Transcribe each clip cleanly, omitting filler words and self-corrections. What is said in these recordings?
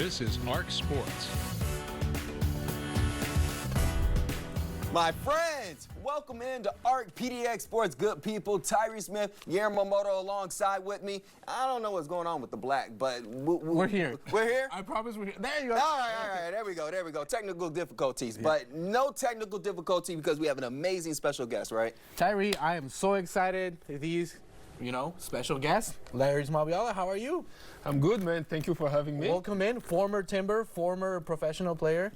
This is ARC Sports. My friends, welcome into ARC PDX Sports. Good people, Tyree Smith, Guillermo Motta alongside with me. I don't know what's going on with the black, but we're here. We're here? I promise we're here. There you go. All right. There we go. Technical difficulties, but no technical difficulty because we have an amazing special guest, right? Tyree, I am so excited. These, special guests. Larrys Mabiala, how are you? I'm good, man. Thank you for having me. Welcome in. Former Timber, former professional player.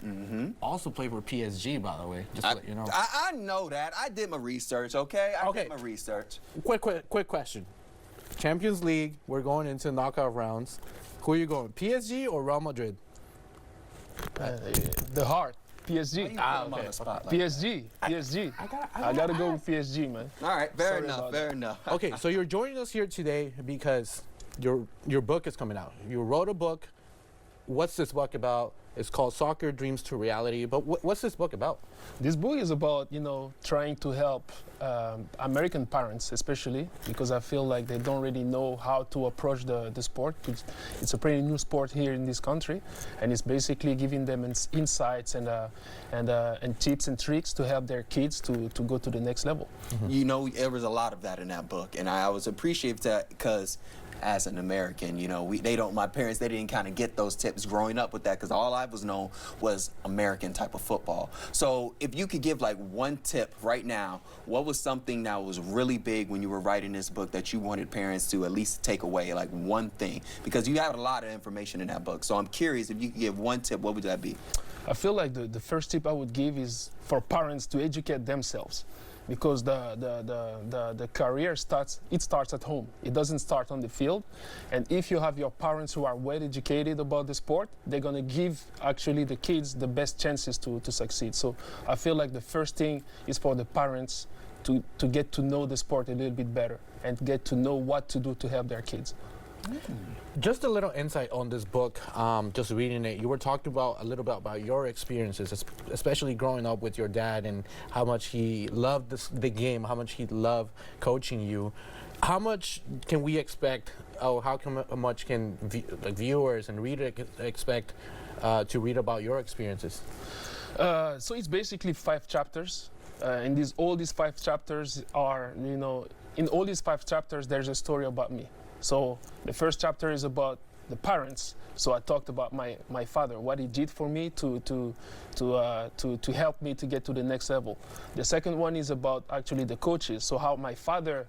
Also played for PSG, by the way. Just to let you know. I know that. I did my research, okay? I did my research. Quick question. Champions League, we're going into knockout rounds. Who are you going, PSG or Real Madrid? The heart, PSG. PSG. I gotta go with PSG, man. All right, fair enough. Okay, so you're joining us here today because your book is coming out. You wrote a book. What's this book about? It's called Soccer Dreams to Reality. But what's this book about? This book is about, trying to help American parents, especially, because I feel like they don't really know how to approach the sport. It's a pretty new sport here in this country, and it's basically giving them insights and tips and tricks to help their kids to go to the next level. There was a lot of that in that book, and I was appreciative that because as an American, my parents, they didn't kind of get those tips growing up with that because all I was known was American type of football. So if you could give like one tip right now, what was something that was really big when you were writing this book that you wanted parents to at least take away, like one thing? Because you have a lot of information in that book. So I'm curious, if you could give one tip, what would that be? I feel like the first tip I would give is for parents to educate themselves. Because the career starts at home. It doesn't start on the field. And if you have your parents who are well educated about the sport, they're going to give actually the kids the best chances to succeed. So I feel like the first thing is for the parents to get to know the sport a little bit better and get to know what to do to help their kids. Just a little insight on this book, just reading it. You were talking about a little bit about your experiences, especially growing up with your dad and how much he loved the game, how much he loved coaching you. How much can we expect, much can viewers and readers expect to read about your experiences? So it's basically 5 chapters. And all these 5 chapters are, in all these 5 chapters, there's a story about me. So the first chapter is about the parents. So I talked about my father, what he did for me to help me to get to the next level. The second one is about actually the coaches. So how my father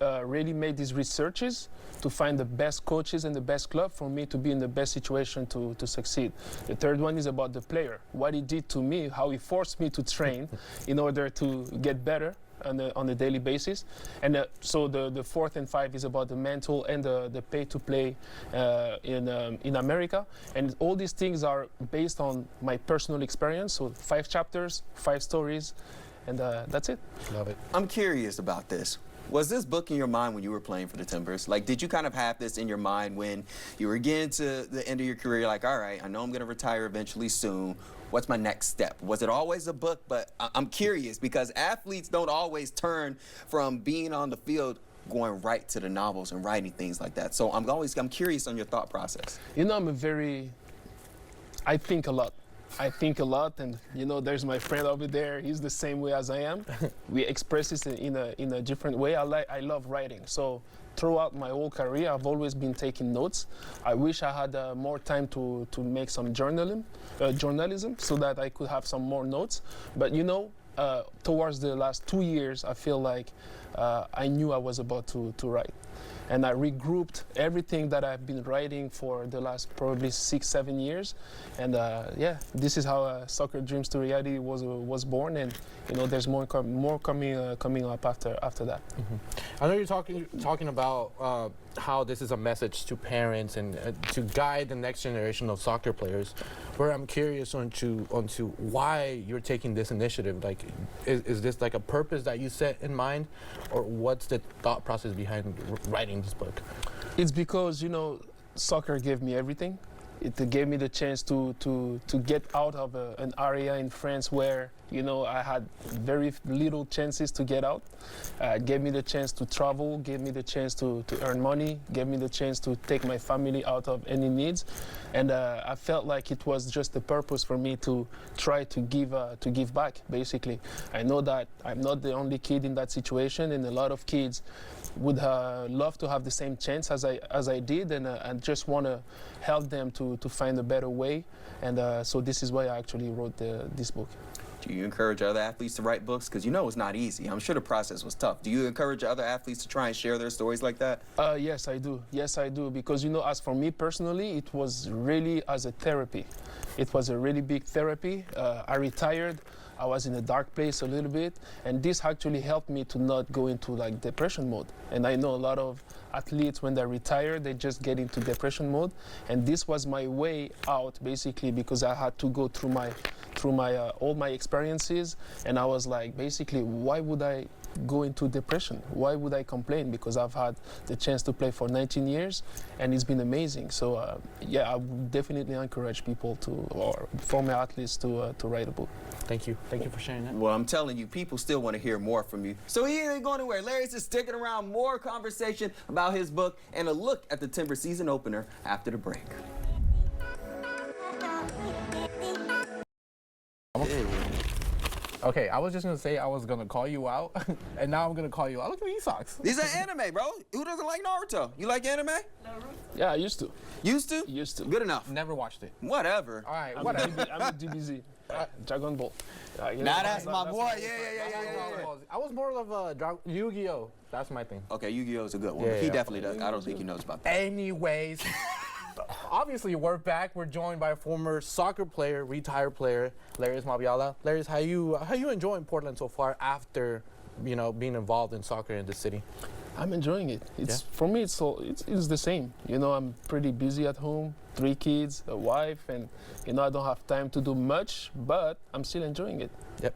really made these researches to find the best coaches and the best club for me to be in the best situation to succeed. The third one is about the player, what he did to me, how he forced me to train in order to get better on a daily basis. And so the fourth and 5 is about the mental and the pay to play in America. And all these things are based on my personal experience. So 5 chapters, 5 stories, and that's it. Love it. I'm curious about this. Was this book in your mind when you were playing for the Timbers? Like, did you kind of have this in your mind when you were getting to the end of your career? Like, all right, I know I'm going to retire eventually soon. What's my next step? Was it always a book? But I'm curious because athletes don't always turn from being on the field going right to the novels and writing things like that. So I'm curious on your thought process. I think a lot. And there's my friend over there. He's the same way as I am. We express this in a different way. I love writing. So throughout my whole career, I've always been taking notes. I wish I had more time to make some journalism so that I could have some more notes. But towards the last 2 years, I feel like I knew I was about to write. And I regrouped everything that I've been writing for the last probably 6-7 years. And this is how Soccer Dreams to Reality was born. And there's more coming up after that. I know you're talking about how this is a message to parents and to guide the next generation of soccer players. Where I'm curious onto why you're taking this initiative. Like, is this like a purpose that you set in mind, or what's the thought process behind writing this book? It's because soccer gave me everything. It gave me the chance to get out of an area in France where, you know, I had very little chances to get out. Gave me the chance to travel, gave me the chance to earn money, gave me the chance to take my family out of any needs. And I felt like it was just a purpose for me to try to give back, basically. I know that I'm not the only kid in that situation, and a lot of kids would love to have the same chance as I did, and just want to help them to find a better way. And so this is why I actually wrote this book. Do you encourage other athletes to write books? Because you know it's not easy. I'm sure the process was tough. Do you encourage other athletes to try and share their stories like that? Yes, I do. Yes, I do. Because, you know, as for me personally, it was really as a therapy. It was a really big therapy. I retired. I was in a dark place a little bit, and this actually helped me to not go into like depression mode. And I know a lot of athletes, when they retire, they just get into depression mode, and this was my way out, basically, because I had to go through all my experiences, and I was like, basically, why would I go into depression? Why would I complain? Because I've had the chance to play for 19 years, and it's been amazing. So yeah, I would definitely encourage people or former athletes to write a book. Thank you for sharing that. Well, I'm telling you, people still want to hear more from you. So he ain't going anywhere. Larry's just sticking around. More conversation about his book and a look at the Timbers season opener after the break. Okay, I was just gonna say I was gonna call you out, and now I'm gonna call you out. Look at these socks. These are anime, bro. Who doesn't like Naruto? You like anime? Yeah, I used to. Used to? Used to. Good enough. Never watched it. Whatever. All right, I'm whatever. a DBZ. Dragon Ball. You know, Now that's my boy. Yeah. I was more of a Yu-Gi-Oh. That's my thing. Okay, Yu-Gi-Oh's a good one. Yeah, He yeah. definitely does. I don't think he knows about that. Anyways, obviously we're back. We're joined by a former soccer player, retired player, Larrys Mabiala. Larrys, how you enjoying Portland so far after, you know, being involved in soccer in the city? I'm enjoying it. For me, it's the same. You know, I'm pretty busy at home, 3 kids, a wife, and you know, I don't have time to do much, but I'm still enjoying it. Yep.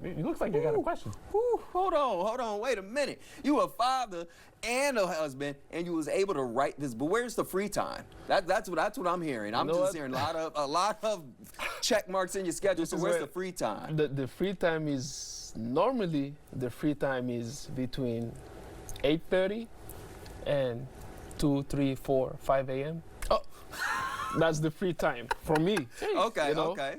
It looks like you got a question. Hold on, wait a minute. You a father and a husband, and you was able to write this, but where's the free time? That's what I'm hearing. I'm just hearing a lot of check marks in your schedule. So where's the free time? The free time is normally between 8:30 and 2, 3, 4, 5 a.m. Oh, that's the free time for me. Okay, you know? okay.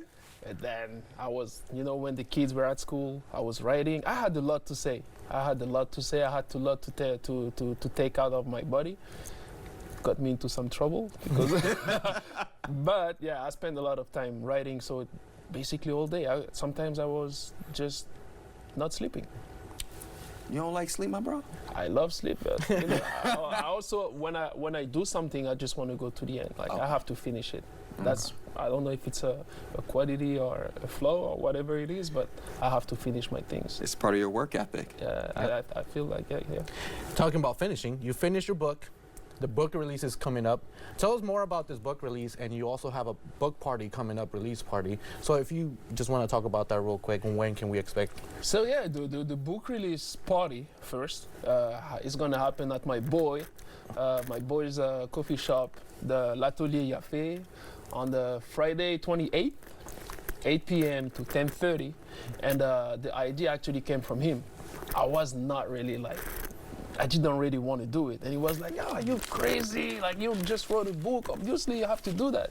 And then I was, you know, when the kids were at school, I was writing. I had a lot to say. I had a lot to take out of my body. Got me into some trouble because, but yeah, I spent a lot of time writing. So basically all day. Sometimes I was just not sleeping. You don't like sleep, my bro? I love sleep, but you know, I also when I do something, I just want to go to the end. Like I have to finish it. That's I don't know if it's a quality or a flow or whatever it is, but I have to finish my things. It's part of your work ethic. Yeah, I feel like yeah. Talking about finishing, you finished your book. The book release is coming up. Tell us more about this book release, and you also have a book party coming up, release party. So if you just want to talk about that real quick, and when can we expect? So yeah, the book release party first is gonna happen at my boy's coffee shop, the L'Atelier Yafé, on the Friday 28th, 8 p.m. to 10:30, and the idea actually came from him. I didn't really want to do it, and he was like, "Oh, you crazy? Like you just wrote a book. Obviously, you have to do that."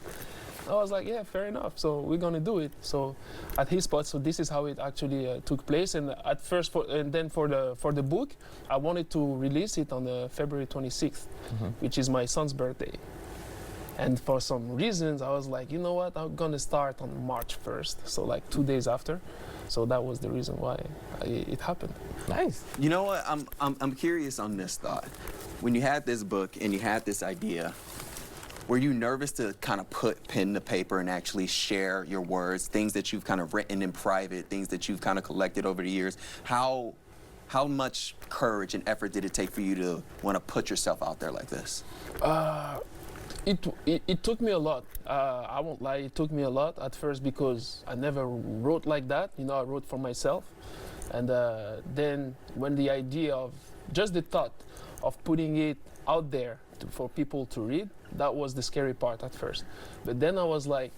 I was like, "Yeah, fair enough. So we're gonna do it." So at his spot. So this is how it actually took place. And at first, for the book, I wanted to release it on the February 26th, which is my son's birthday. And for some reasons, I was like, you know what? I'm gonna start on March 1st. So like 2 days after. So that was the reason why it happened. Nice. You know what? I'm curious on this thought. When you had this book and you had this idea, were you nervous to kind of put pen to paper and actually share your words, things that you've kind of written in private, things that you've kind of collected over the years? How much courage and effort did it take for you to want to put yourself out there like this? It took me a lot. I won't lie, it took me a lot at first because I never wrote like that. You know, I wrote for myself. And then when the idea of, just the thought of putting it out there for people to read, that was the scary part at first. But then I was like,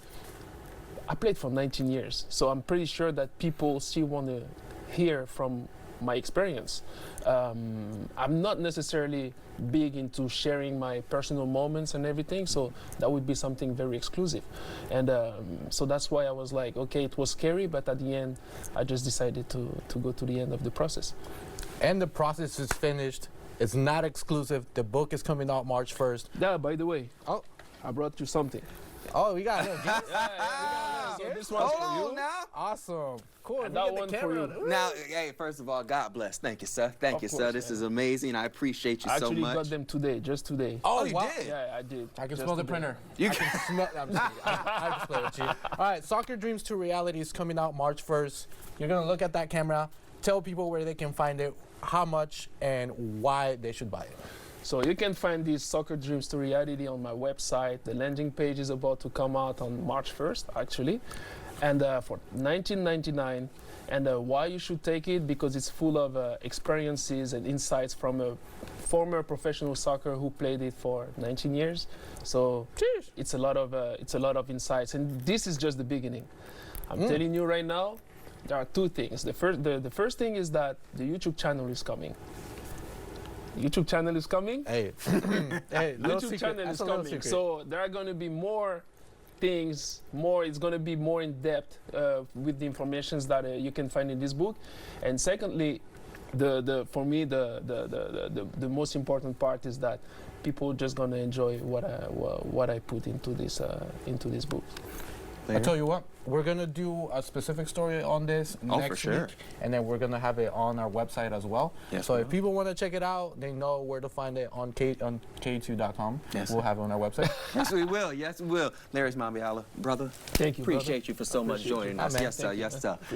I played for 19 years, so I'm pretty sure that people still want to hear from my experience. I'm not necessarily big into sharing my personal moments and everything, so that would be something very exclusive. And so that's why I was like, okay, it was scary, but at the end, I just decided to go to the end of the process. And the process is finished. It's not exclusive. The book is coming out March 1st. Yeah, by the way, Oh, I brought you something. oh, we got it. So this one's for Hold you. on now. Awesome. Cool. And We that get the one for camera. you. Ooh. Now, hey, first of all, God bless. Thank you, sir. Thank Of you, sir. course, This man. is amazing. I appreciate you I so actually much. got them today, just today. Oh, Oh, you wow. did? Yeah, I did. I can just smell the today. printer. You I can smell. I'm just kidding. I just play with you. All right, Soccer Dreams to Reality is coming out March 1st. You're gonna look at that camera, tell people where they can find it, how much, and why they should buy it. So you can find these Soccer Dreams to Reality on my website. The landing page is about to come out on March 1st, actually, and for $19.99. And why you should take it? Because it's full of experiences and insights from a former professional soccer who played it for 19 years. So it's a lot of insights, and this is just the beginning. I'm telling you right now, there are two things. The first thing is that the YouTube channel is coming. YouTube channel is coming. Hey, hey, little YouTube secret. channel That's is a little coming. secret. So there are going to be more things, it's going to be more in depth with the informations that you can find in this book. And secondly, for me the most important part is that people just going to enjoy what I put into this book. I tell you what, we're gonna do a specific story on this Oh, next for sure. week, and then we're gonna have it on our website as well. Yes, so we if will. people want to check it out, they know where to find it on K2.com. Yes, we'll sir. have it on our website. Yes, we will. Yes, we will. Larrys Mabiala, brother. Thank you, brother. Appreciate you for so much Appreciate you. joining Ah, us. man, Yes, sir. thank you. Yes, sir. Appreciate